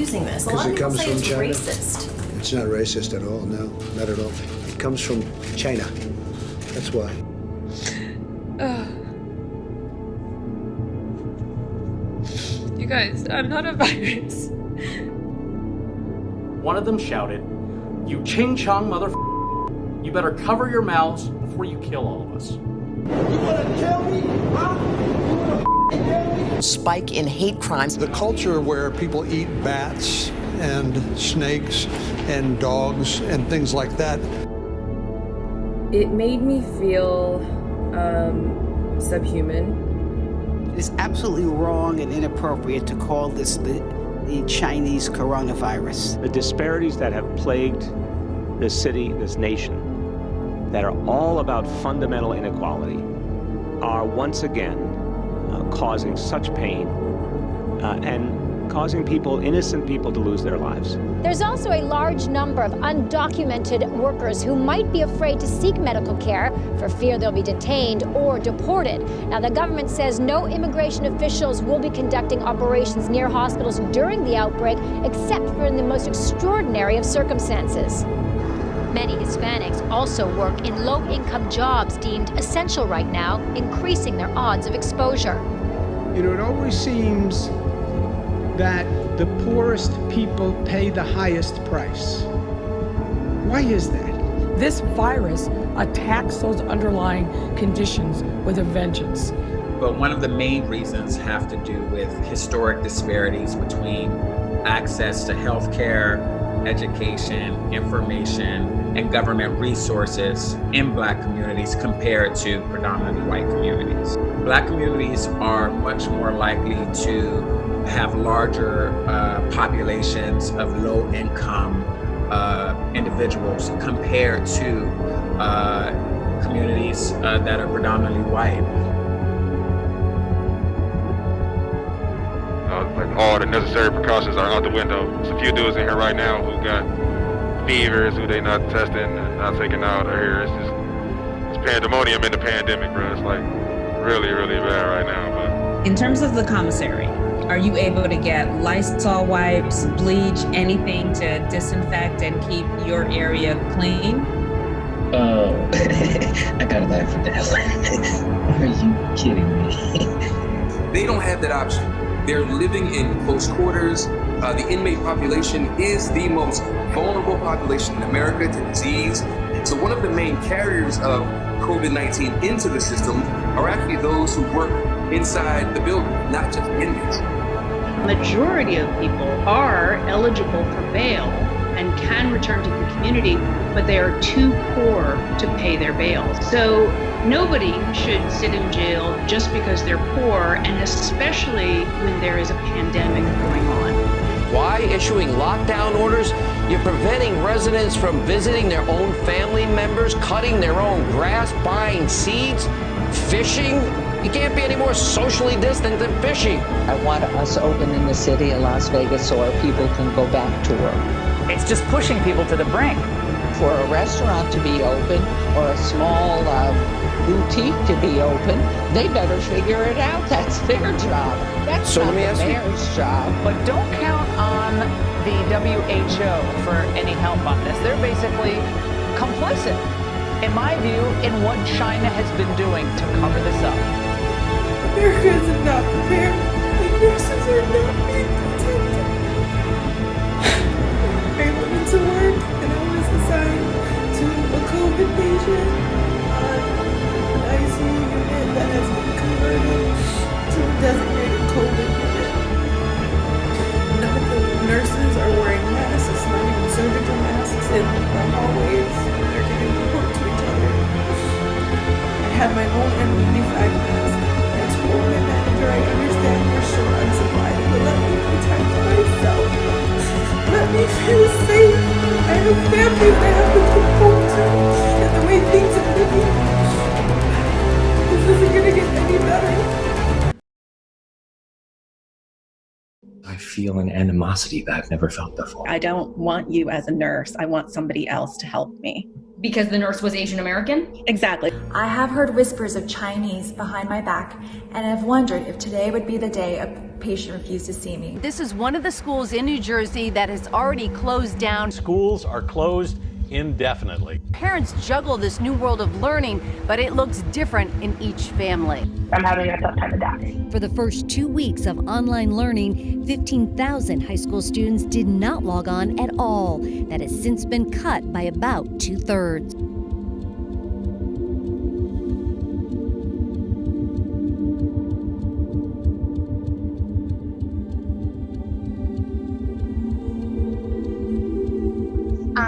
using this. A lot of people say it's racist. It's not racist at all, no, not at all. It comes from China. That's why. You guys, I'm not a virus. One of them shouted, "You Ching Chong motherfucker! You better cover your mouths before you kill all of us." You wanna kill me? Huh? You wanna kill me? Spike in hate crimes. The culture where people eat bats and snakes and dogs and things like that. It made me feel subhuman. It is absolutely wrong and inappropriate to call this the Chinese coronavirus. The disparities that have plagued this city, this nation, that are all about fundamental inequality, are once again causing such pain and causing people, innocent people, to lose their lives. There's also a large number of undocumented workers who might be afraid to seek medical care for fear they'll be detained or deported. Now, the government says no immigration officials will be conducting operations near hospitals during the outbreak, except for in the most extraordinary of circumstances. Many Hispanics also work in low-income jobs deemed essential right now, increasing their odds of exposure. You know, it always seems that the poorest people pay the highest price. Why is that? This virus attacks those underlying conditions with a vengeance. But one of the main reasons have to do with historic disparities between access to healthcare, education, information, and government resources in Black communities compared to predominantly white communities. Black communities are much more likely to have larger populations of low-income individuals compared to communities that are predominantly white. Like all the necessary precautions are out the window. There's a few dudes in here right now who got fevers, who they not testing and not taking out of here. It's pandemonium in the pandemic, bro. It's like really, really bad right now. But in terms of the commissary, are you able to get Lysol wipes, bleach, anything to disinfect and keep your area clean? Oh, I gotta laugh at that. Are you kidding me? They don't have that option. They're living in close quarters. The inmate population is the most vulnerable population in America to disease. So one of the main carriers of COVID-19 into the system are actually those who work inside the building, not just inmates. Majority of people are eligible for bail and can return to the community, but they are too poor to pay their bail. So nobody should sit in jail just because they're poor, and especially when there is a pandemic going on. Why issuing lockdown orders? You're preventing residents from visiting their own family members, cutting their own grass, buying seeds, fishing. You can't be any more socially distant than fishing. I want us open in the city of Las Vegas so our people can go back to work. It's just pushing people to the brink. For a restaurant to be open or a small boutique to be open, they better figure it out. That's their job. That's not the mayor's job. But don't count on the WHO for any help on this. They're basically complicit, in my view, in what China has been doing to cover this up. Americans are not prepared. The nurses are not being protected. I went into work and I was assigned to a COVID patient on an ICU unit that has been converted to a designated COVID unit. None of the nurses are wearing masks, not even surgical masks in the hallways. They're getting report to each other. I had my own N95 mask. I told my manager, I understand we're short on supplies, but let me protect myself. Let me feel safe. I have family that I have to come home to, and the way things are looking, this isn't gonna get any better. I feel an animosity that I've never felt before. I don't want you as a nurse. I want somebody else to help me. Because the nurse was Asian American? Exactly. I have heard whispers of Chinese behind my back, and I've wondered if today would be the day a patient refused to see me. This is one of the schools in New Jersey that has already closed down. Schools are closed indefinitely. Parents juggle this new world of learning, but it looks different in each family. I'm having a tough time adapting. For the first 2 weeks of online learning, 15,000 high school students did not log on at all. That has since been cut by about 2/3.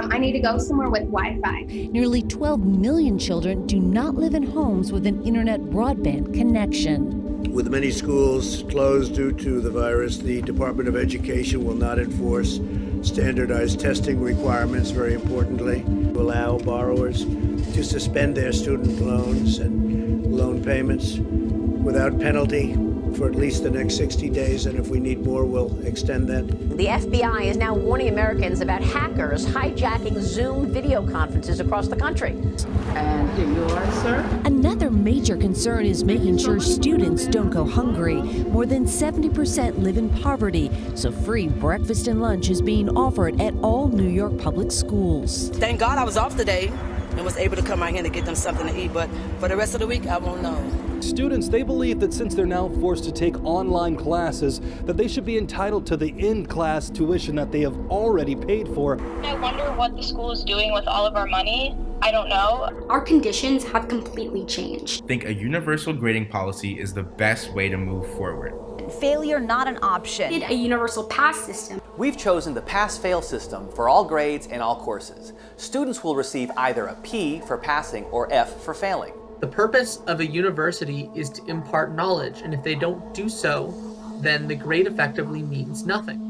I need to go somewhere with Wi-Fi. Nearly 12 million children do not live in homes with an internet broadband connection. With many schools closed due to the virus, the Department of Education will not enforce standardized testing requirements, very importantly, to allow borrowers to suspend their student loans and loan payments without penalty for at least the next 60 days, and if we need more, we'll extend that. The FBI is now warning Americans about hackers hijacking Zoom video conferences across the country. And here you are, sir. Another major concern is making sure students don't go hungry. More than 70% live in poverty, so free breakfast and lunch is being offered at all New York public schools. Thank God I was off today and was able to come out here to get them something to eat, but for the rest of the week, I won't know. Students, they believe that since they're now forced to take online classes, that they should be entitled to the in-class tuition that they have already paid for. I wonder what the school is doing with all of our money. I don't know. Our conditions have completely changed. I think a universal grading policy is the best way to move forward. Failure not an option. We need a universal pass system. We've chosen the pass-fail system for all grades and all courses. Students will receive either a P for passing or F for failing. The purpose of a university is to impart knowledge, and if they don't do so, then the grade effectively means nothing.